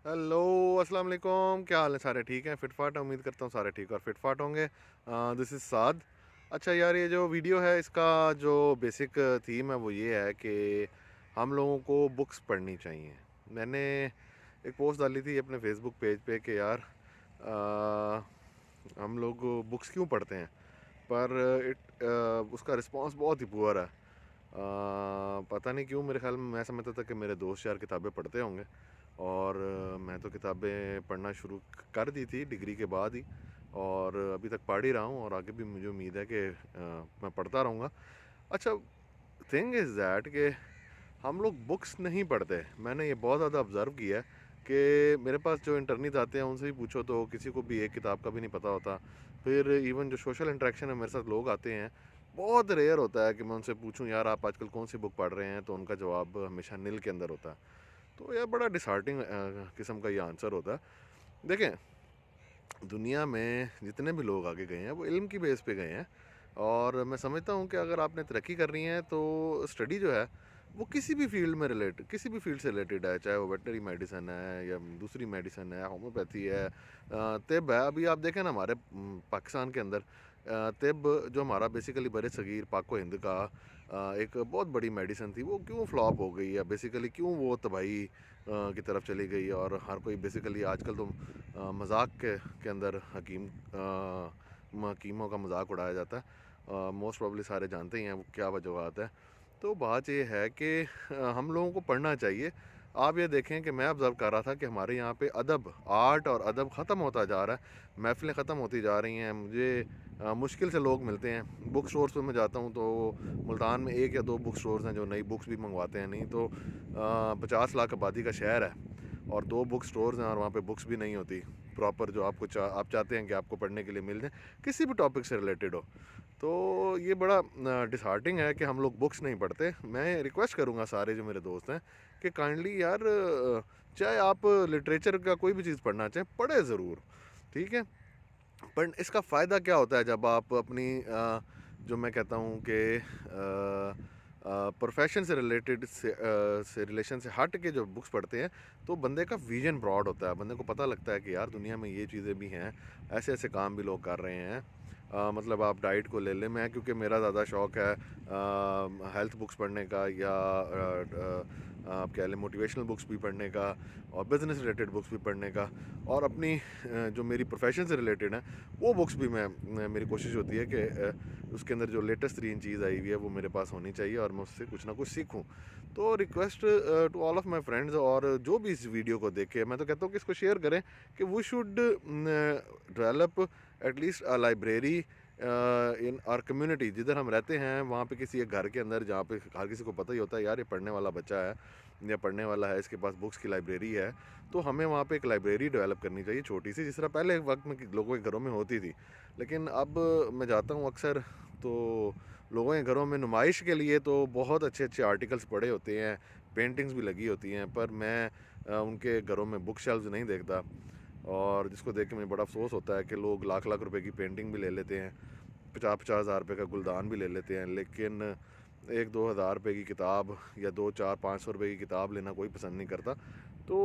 Hello, अस्सलाम वालेकुम। क्या हाल है? सारे ठीक हैं? फिट फाट? उम्मीद करता हूँ सारे ठीक और फिट फाट होंगे। दिस इज़ साद। अच्छा यार, ये जो वीडियो है इसका जो बेसिक थीम है वो ये है कि हम लोगों को बुक्स पढ़नी चाहिए। मैंने एक पोस्ट डाली थी अपने फेसबुक पेज पे कि यार हम लोग बुक्स क्यों पढ़ते हैं, पर उसका रिस्पांस बहुत ही पुअर है। पता नहीं क्यों, मेरे ख्याल में मैं समझता था कि मेरे दोस्त यार किताबें पढ़ते होंगे, और मैं तो किताबें पढ़ना शुरू कर दी थी डिग्री के बाद ही, और अभी तक पढ़ ही रहा हूँ और आगे भी मुझे उम्मीद है कि मैं पढ़ता रहूँगा। अच्छा, थिंग इज़ दैट कि हम लोग बुक्स नहीं पढ़ते। मैंने ये बहुत ज़्यादा ऑब्ज़र्व किया है कि मेरे पास जो इंटर्नीज आते हैं उनसे भी पूछो तो किसी को भी एक किताब का भी नहीं पता होता। फिर इवन जो सोशल इंटरेक्शन है, मेरे साथ लोग आते हैं, बहुत रेयर होता है कि मैं उनसे पूछूं यार आप आजकल कौन सी बुक पढ़ रहे हैं, तो उनका जवाब हमेशा नील के अंदर होता है। तो यह बड़ा डिसहार्टिंग किस्म का ये आंसर होता है। देखें, दुनिया में जितने भी लोग आगे गए हैं वो इल्म की बेस पे गए हैं, और मैं समझता हूँ कि अगर आपने तरक्की करनी है तो स्टडी जो है वो किसी भी फील्ड में रिलेटेड, किसी भी फील्ड से रिलेटेड है, चाहे वो वेटनरी मेडिसन है या दूसरी मेडिसन है, होम्योपैथी है, तिब है। अभी आप देखें ना, हमारे पाकिस्तान के अंदर तिब जो हमारा बेसिकली बर सगीर पाको हिंद का एक बहुत बड़ी मेडिसन थी, वो क्यों फ्लॉप हो गई है, बेसिकली क्यों वो तबाही की तरफ चली गई। और हर कोई बेसिकली आजकल तो मजाक के अंदर हकीमों का मजाक उड़ाया जाता है। मोस्ट प्रॉब्ली सारे जानते ही हैं वो क्या वजूहत है। तो बात ये है कि हम लोगों को पढ़ना चाहिए। आप ये देखें कि मैं ऑब्ज़र्व कर रहा था कि हमारे यहाँ पे अदब, आर्ट और अदब ख़त्म होता जा रहा है, महफ़िलें ख़त्म होती जा रही हैं। मुझे मुश्किल से लोग मिलते हैं। बुक स्टोर्स पे मैं जाता हूँ तो मुल्तान में एक या दो बुक स्टोर्स हैं जो नई बुक्स भी मंगवाते हैं। नहीं तो 50 लाख आबादी का शहर है और दो बुक स्टोर्स हैं और वहाँ पे बुक्स भी नहीं होती प्रॉपर, जो आप चाहते हैं कि आपको पढ़ने के लिए मिल जाए, किसी भी टॉपिक से रिलेटेड हो। तो ये बड़ा डिसहार्टिंग है कि हम लोग बुक्स नहीं पढ़ते। मैं रिक्वेस्ट करूँगा सारे जो मेरे दोस्त हैं कि काइंडली यार, चाहे आप लिटरेचर का कोई भी चीज़ पढ़ना चाहें, पढ़े ज़रूर, ठीक है। पर इसका फ़ायदा क्या होता है जब आप अपनी जो मैं कहता हूँ कि प्रोफेशन से रिलेटेड से रिलेशन से हट के जो बुक्स पढ़ते हैं, तो बंदे का विजन ब्रॉड होता है। बंदे को पता लगता है कि यार दुनिया में ये चीज़ें भी हैं, ऐसे ऐसे काम भी लोग कर रहे हैं। मतलब आप डाइट को ले लें, मैं क्योंकि मेरा ज़्यादा शौक़ है हेल्थ बुक्स पढ़ने का, या आप कह लें मोटिवेशनल बुक्स भी पढ़ने का, और बिज़नेस रिलेटेड बुक्स भी पढ़ने का, और अपनी जो मेरी प्रोफेशन से रिलेटेड है वो बुक्स भी मेरी कोशिश होती है कि उसके अंदर जो लेटेस्ट तरीन चीज़ आई हुई है वो मेरे पास होनी चाहिए और मैं उससे कुछ ना कुछ सीखूं। तो request to all of my friends, और जो भी इस वीडियो को देखे, मैं तो कहता हूँ कि इसको शेयर करें कि we should develop at least a library in our community. जिधर हम रहते हैं वहाँ पे किसी एक घर के अंदर, जहाँ पे हर किसी को पता ही होता है यार ये पढ़ने वाला बच्चा है या पढ़ने वाला है, इसके पास बुक्स की लाइब्रेरी है, तो हमें वहाँ पे एक लाइब्रेरी डेवलप करनी चाहिए छोटी सी, जिस तरह पहले वक्त में लोगों के घरों में होती थी। लेकिन अब मैं जाता हूँ अक्सर, तो लोगों के घरों में नुमाइश के लिए तो बहुत अच्छे अच्छे आर्टिकल्स पड़े होते हैं, पेंटिंग्स भी लगी होती हैं, पर मैं उनके घरों में बुक शेल्व्स नहीं देखता, और जिसको देख के मुझे बड़ा अफसोस होता है कि लोग लाख लाख रुपए की पेंटिंग भी ले लेते हैं, 50-50 हज़ार रुपये का गुलदान भी ले लेते हैं, लेकिन 1-2 हज़ार रुपये की किताब या 200-400-500 रुपये की किताब लेना कोई पसंद नहीं करता। तो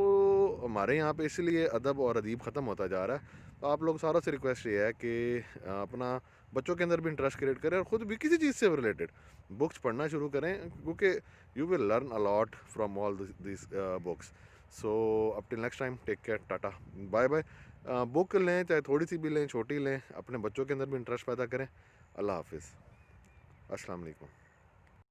हमारे यहाँ पे इसलिए अदब और अदीब ख़त्म होता जा रहा है। तो आप लोग सारों से रिक्वेस्ट ये है कि अपना बच्चों के अंदर भी इंटरेस्ट क्रिएट करें और ख़ुद भी किसी चीज़ से रिलेटेड बुक्स पढ़ना शुरू करें, क्योंकि you will learn a lot from all this books. So up till next time, take care, tata, bye bye. Book लें, चाहे थोड़ी सी भी लें, छोटी लें, अपने बच्चों के अंदर भी इंटरेस्ट पैदा करें। अल्लाह हाफिज़, अस्सलाम वालेकुम।